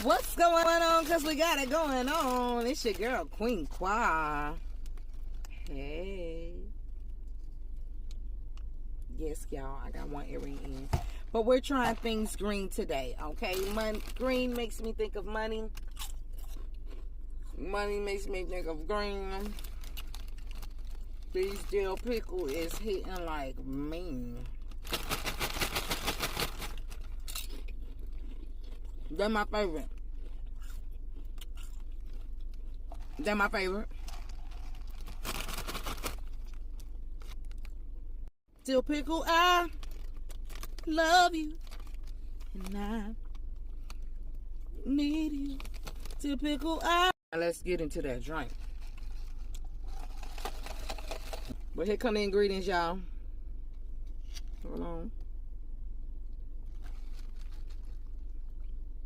What's going on? Because we got it going on. It's your girl, Queen Qua. Hey. Yes, y'all. I got one earring in. But we're trying things green today, okay? Green makes me think of money. Money makes me think of green. These dill pickle is hitting like mean. They're my favorite. They're my favorite. Dill pickle, I love you. And I need you. Dill pickle, I... Now let's get into that drink. But here come the ingredients, y'all. Hold on.